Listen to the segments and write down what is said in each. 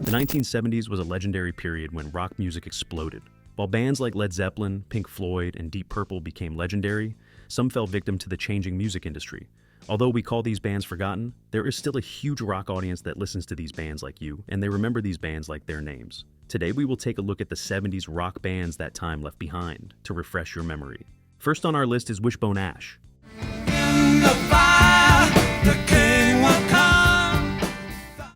The 1970s was a legendary period when rock music exploded. While bands like Led Zeppelin, Pink Floyd, and Deep Purple became legendary, some fell victim to the changing music industry. Although we call these bands forgotten, there is still a huge rock audience that listens to these bands like you, and they remember these bands like their names. Today we will take a look at the 70s rock bands that time left behind to refresh your memory. First on our list is Wishbone Ash. In the fire, the king will come.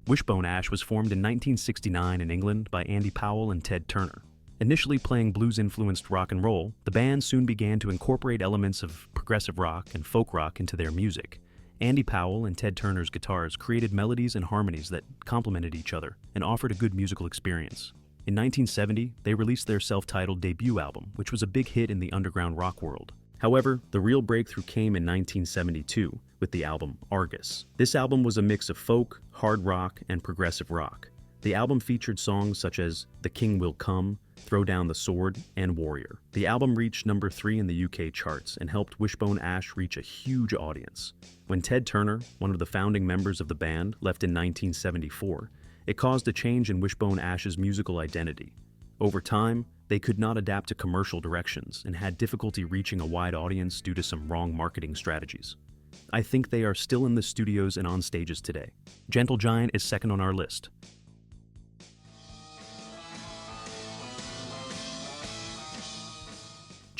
Wishbone Ash was formed in 1969 in England by Andy Powell and Ted Turner. Initially playing blues-influenced rock and roll, the band soon began to incorporate elements of progressive rock and folk rock into their music. Andy Powell and Ted Turner's guitars created melodies and harmonies that complemented each other and offered a good musical experience. In 1970, they released their self-titled debut album, which was a big hit in the underground rock world. However, the real breakthrough came in 1972 with the album Argus. This album was a mix of folk, hard rock, and progressive rock. The album featured songs such as The King Will Come, Throw Down the Sword, and Warrior. The album reached number 3 in the UK charts and helped Wishbone Ash reach a huge audience. When Ted Turner, one of the founding members of the band, left in 1974, it caused a change in Wishbone Ash's musical identity. Over time, they could not adapt to commercial directions and had difficulty reaching a wide audience due to some wrong marketing strategies. I think they are still in the studios and on stages today. Gentle Giant is second on our list.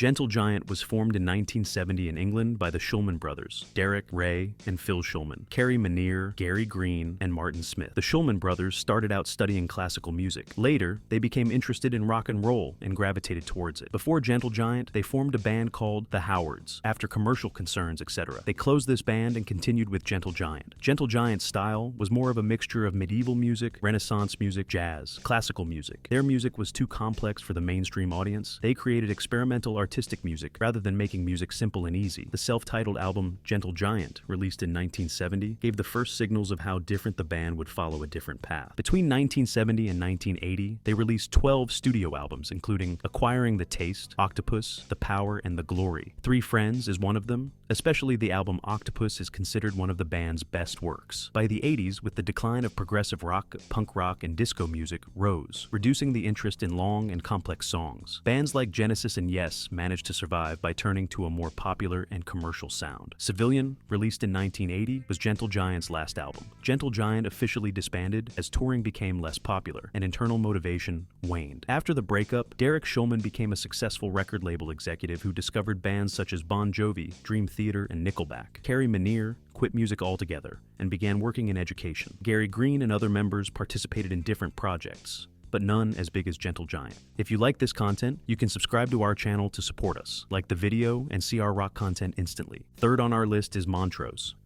Gentle Giant was formed in 1970 in England by the Shulman brothers, Derek, Ray, and Phil Shulman, Kerry Manier, Gary Green, and Martin Smith. The Shulman brothers started out studying classical music. Later, they became interested in rock and roll and gravitated towards it. Before Gentle Giant, they formed a band called The Howards, after commercial concerns, etc. They closed this band and continued with Gentle Giant. Gentle Giant's style was more of a mixture of medieval music, Renaissance music, jazz, classical music. Their music was too complex for the mainstream audience. They created experimental artistic music rather than making music simple and easy. The self-titled album Gentle Giant, released in 1970, gave the first signals of how different the band would follow a different path. Between 1970 and 1980, they released 12 studio albums, including Acquiring the Taste, Octopus, The Power, and The Glory. Three Friends is one of them. Especially the album Octopus is considered one of the band's best works. By the 80s, with the decline of progressive rock, punk rock, and disco music, rose, reducing the interest in long and complex songs. Bands like Genesis and Yes managed to survive by turning to a more popular and commercial sound. Civilian, released in 1980, was Gentle Giant's last album. Gentle Giant officially disbanded as touring became less popular and internal motivation waned. After the breakup, Derek Shulman became a successful record label executive who discovered bands such as Bon Jovi, Dream Theater, and Nickelback. Kerry Manier quit music altogether and began working in education. Gary Green and other members participated in different projects, but none as big as Gentle Giant. If you like this content, you can subscribe to our channel to support us, like the video, and see our rock content instantly. Third on our list is Montrose.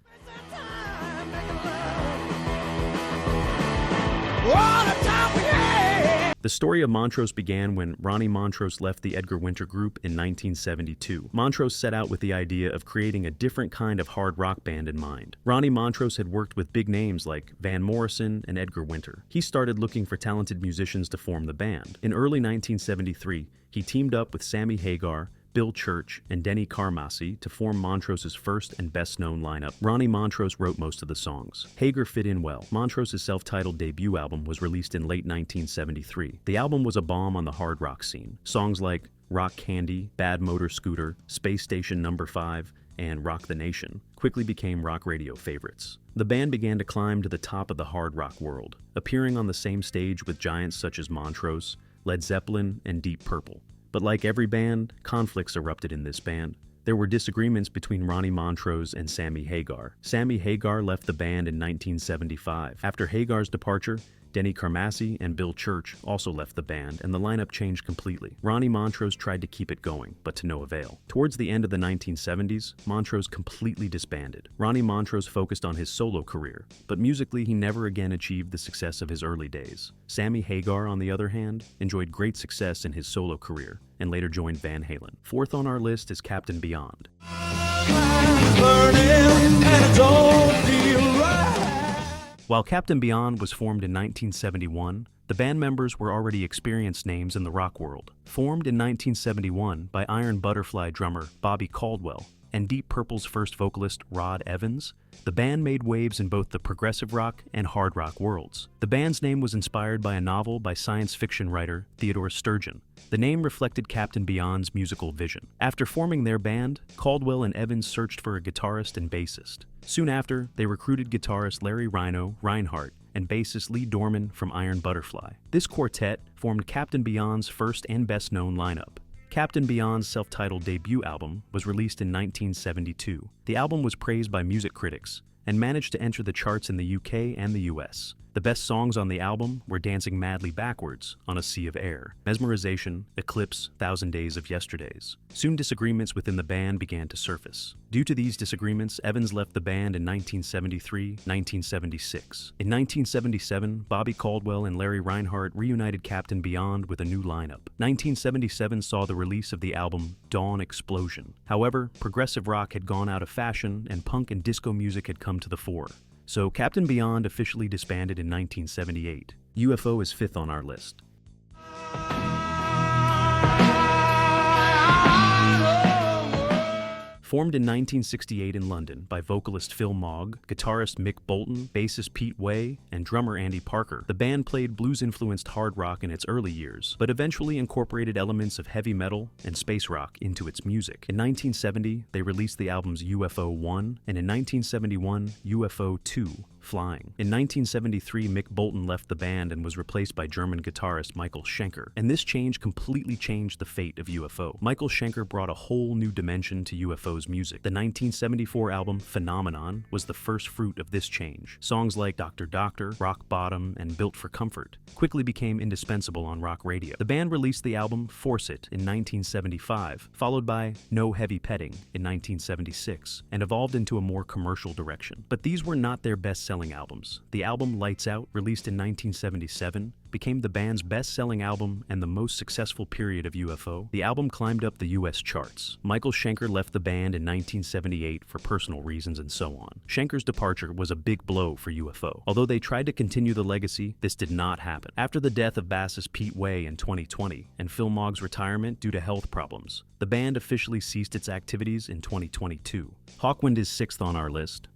The story of Montrose began when Ronnie Montrose left the Edgar Winter Group in 1972. Montrose set out with the idea of creating a different kind of hard rock band in mind. Ronnie Montrose had worked with big names like Van Morrison and Edgar Winter. He started looking for talented musicians to form the band. In early 1973, he teamed up with Sammy Hagar, Bill Church, and Denny Carmassi to form Montrose's first and best-known lineup. Ronnie Montrose wrote most of the songs. Hagar fit in well. Montrose's self-titled debut album was released in late 1973. The album was a bomb on the hard rock scene. Songs like Rock Candy, Bad Motor Scooter, Space Station No. 5, and Rock the Nation quickly became rock radio favorites. The band began to climb to the top of the hard rock world, appearing on the same stage with giants such as Montrose, Led Zeppelin, and Deep Purple. But like every band, conflicts erupted in this band. There were disagreements between Ronnie Montrose and Sammy Hagar. Sammy Hagar left the band in 1975. After Hagar's departure, Denny Carmassi and Bill Church also left the band, and the lineup changed completely. Ronnie Montrose tried to keep it going, but to no avail. Towards the end of the 1970s, Montrose completely disbanded. Ronnie Montrose focused on his solo career, but musically he never again achieved the success of his early days. Sammy Hagar, on the other hand, enjoyed great success in his solo career, and later joined Van Halen. Fourth on our list is Captain Beyond. While Captain Beyond was formed in 1971, the band members were already experienced names in the rock world. Formed in 1971 by Iron Butterfly drummer Bobby Caldwell and Deep Purple's first vocalist, Rod Evans, the band made waves in both the progressive rock and hard rock worlds. The band's name was inspired by a novel by science fiction writer Theodore Sturgeon. The name reflected Captain Beyond's musical vision. After forming their band, Caldwell and Evans searched for a guitarist and bassist. Soon after, they recruited guitarist Larry Rhino Reinhardt and bassist Lee Dorman from Iron Butterfly. This quartet formed Captain Beyond's first and best-known lineup. Captain Beyond's self-titled debut album was released in 1972. The album was praised by music critics and managed to enter the charts in the UK and the US. The best songs on the album were Dancing Madly Backwards on a Sea of Air, Mesmerization, Eclipse, 1,000 Days of Yesterdays. Soon disagreements within the band began to surface. Due to these disagreements, Evans left the band in 1973-1976. In 1977, Bobby Caldwell and Larry Reinhardt reunited Captain Beyond with a new lineup. 1977 saw the release of the album Dawn Explosion. However, progressive rock had gone out of fashion and punk and disco music had come to the fore. So Captain Beyond officially disbanded in 1978. UFO is fifth on our list. Formed in 1968 in London by vocalist Phil Mogg, guitarist Mick Bolton, bassist Pete Way, and drummer Andy Parker, the band played blues-influenced hard rock in its early years, but eventually incorporated elements of heavy metal and space rock into its music. In 1970, they released the albums UFO 1, and in 1971, UFO 2, Flying. In 1973, Mick Bolton left the band and was replaced by German guitarist Michael Schenker, and this change completely changed the fate of UFO. Michael Schenker brought a whole new dimension to UFO's music. The 1974 album Phenomenon was the first fruit of this change. Songs like Dr. Doctor, Rock Bottom, and Built for Comfort quickly became indispensable on rock radio. The band released the album Force It in 1975, followed by No Heavy Petting in 1976, and evolved into a more commercial direction. But these were not their best-selling albums. The album Lights Out, released in 1977, became the band's best-selling album and the most successful period of UFO. The album climbed up the US charts. Michael Schenker left the band in 1978 for personal reasons and so on. Schenker's departure was a big blow for UFO. Although they tried to continue the legacy, this did not happen. After the death of bassist Pete Way in 2020 and Phil Mogg's retirement due to health problems, the band officially ceased its activities in 2022. Hawkwind is sixth on our list.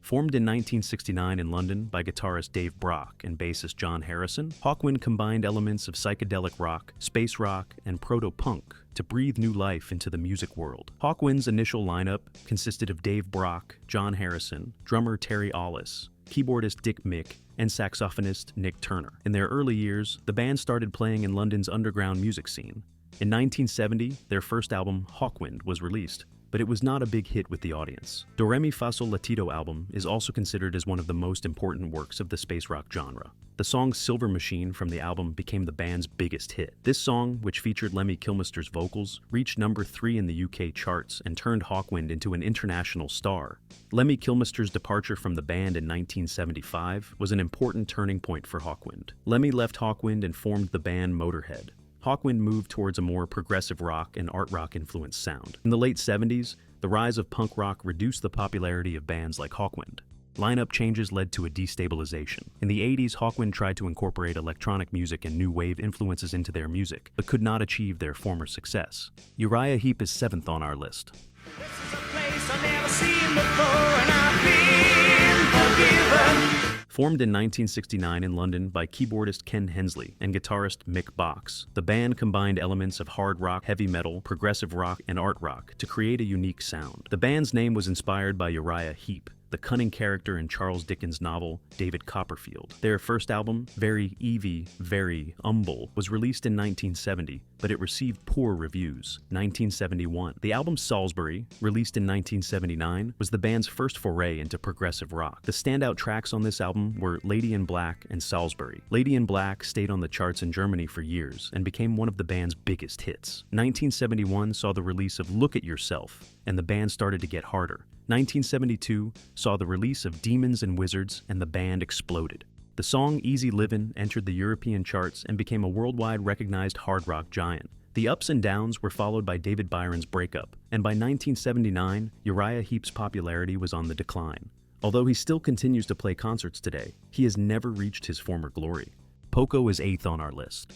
Formed in 1969 in London by guitarist Dave Brock and bassist John Harrison, Hawkwind combined elements of psychedelic rock, space rock, and proto-punk to breathe new life into the music world. Hawkwind's initial lineup consisted of Dave Brock, John Harrison, drummer Terry Ollis, keyboardist Dick Mick, and saxophonist Nick Turner. In their early years, the band started playing in London's underground music scene. In 1970, their first album, Hawkwind, was released, but it was not a big hit with the audience. Do Re Mi Fa Sol Latido album is also considered as one of the most important works of the space rock genre. The song Silver Machine from the album became the band's biggest hit. This song, which featured Lemmy Kilmister's vocals, reached number 3 in the UK charts and turned Hawkwind into an international star. Lemmy Kilmister's departure from the band in 1975 was an important turning point for Hawkwind. Lemmy left Hawkwind and formed the band Motorhead. Hawkwind moved towards a more progressive rock and art rock influenced sound. In the late 70s, the rise of punk rock reduced the popularity of bands like Hawkwind. Lineup changes led to a destabilization. In the 80s, Hawkwind tried to incorporate electronic music and new wave influences into their music, but could not achieve their former success. Uriah Heep is 7th on our list. This is a place I've never seen before, and I've been forgiven. Formed in 1969 in London by keyboardist Ken Hensley and guitarist Mick Box, the band combined elements of hard rock, heavy metal, progressive rock, and art rock to create a unique sound. The band's name was inspired by Uriah Heep, the cunning character in Charles Dickens' novel David Copperfield. Their first album, Very Evie, Very Humble, was released in 1970, but it received poor reviews. 1971. The album Salisbury, released in 1979, was the band's first foray into progressive rock. The standout tracks on this album were Lady in Black and Salisbury. Lady in Black stayed on the charts in Germany for years and became one of the band's biggest hits. 1971 saw the release of Look at Yourself, and the band started to get harder. 1972 saw the release of Demons and Wizards, and the band exploded. The song Easy Livin' entered the European charts and became a worldwide recognized hard rock giant. The ups and downs were followed by David Byron's breakup, and by 1979, Uriah Heep's popularity was on the decline. Although he still continues to play concerts today, he has never reached his former glory. Poco is 8th on our list.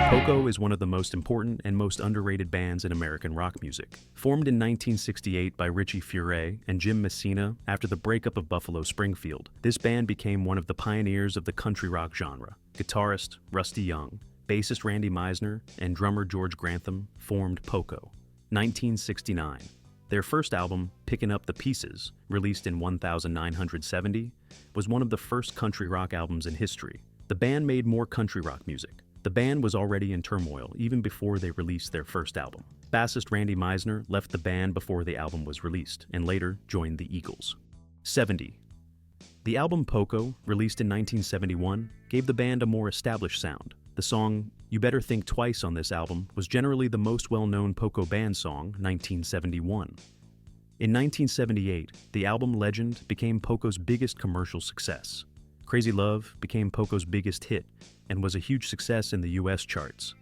Poco is one of the most important and most underrated bands in American rock music. Formed in 1968 by Richie Furay and Jim Messina after the breakup of Buffalo Springfield, this band became one of the pioneers of the country rock genre. Guitarist Rusty Young, bassist Randy Meisner, and drummer George Grantham formed Poco. 1969. Their first album, Pickin' Up the Pieces, released in 1970, was one of the first country rock albums in history. The band made more country rock music. The band was already in turmoil even before they released their first album. Bassist Randy Meisner left the band before the album was released and later joined the Eagles. 70. The album Poco, released in 1971, gave the band a more established sound. The song You Better Think Twice on this album was generally the most well-known Poco band song, 1971. In 1978, the album Legend became Poco's biggest commercial success. Crazy Love became Poco's biggest hit and was a huge success in the US charts.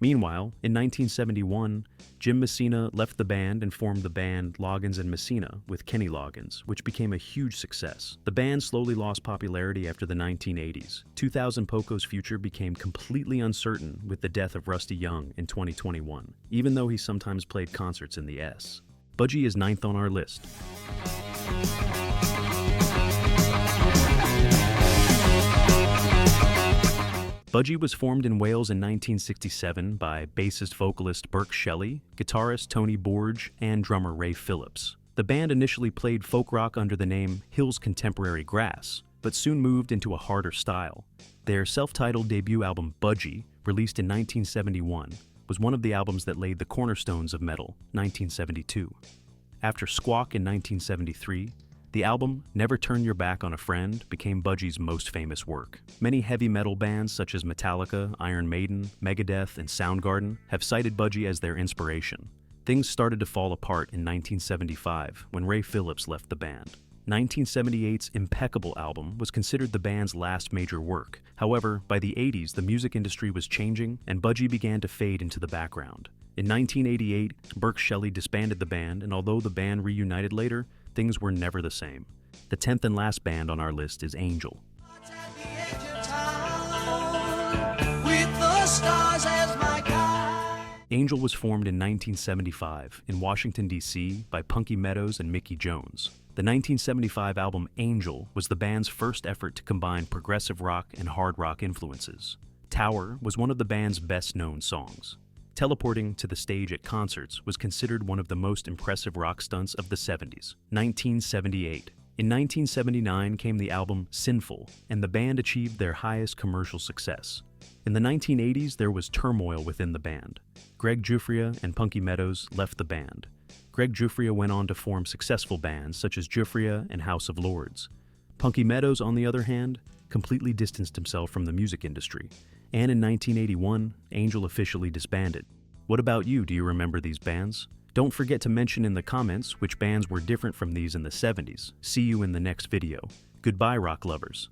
Meanwhile, in 1971, Jim Messina left the band and formed the band Loggins and Messina with Kenny Loggins, which became a huge success. The band slowly lost popularity after the 1980s. 2000 Poco's future became completely uncertain with the death of Rusty Young in 2021, even though he sometimes played concerts in the S. Budgie is 9th on our list. Budgie was formed in Wales in 1967 by bassist-vocalist Burke Shelley, guitarist Tony Borge, and drummer Ray Phillips. The band initially played folk rock under the name Hill's Contemporary Grass, but soon moved into a harder style. Their self-titled debut album Budgie, released in 1971, was one of the albums that laid the cornerstones of metal, 1972. After Squawk in 1973, the album Never Turn Your Back on a Friend became Budgie's most famous work. Many heavy metal bands such as Metallica, Iron Maiden, Megadeth, and Soundgarden have cited Budgie as their inspiration. Things started to fall apart in 1975 when Ray Phillips left the band. 1978's Impeccable album was considered the band's last major work. However, by the 80s, the music industry was changing and Budgie began to fade into the background. In 1988, Burke Shelley disbanded the band, and although the band reunited later, things were never the same. The 10th and last band on our list is Angel. Angel was formed in 1975 in Washington, D.C. by Punky Meadows and Mickey Jones. The 1975 album Angel was the band's first effort to combine progressive rock and hard rock influences. Tower was one of the band's best-known songs. Teleporting to the stage at concerts was considered one of the most impressive rock stunts of the 70s. 1978. In 1979 came the album Sinful, and the band achieved their highest commercial success. In the 1980s, there was turmoil within the band. Greg Giuffria and Punky Meadows left the band. Greg Giuffria went on to form successful bands such as Giuffria and House of Lords. Punky Meadows, on the other hand, completely distanced himself from the music industry, and in 1981, Angel officially disbanded. What about you? Do you remember these bands? Don't forget to mention in the comments which bands were different from these in the 70s. See you in the next video. Goodbye, rock lovers.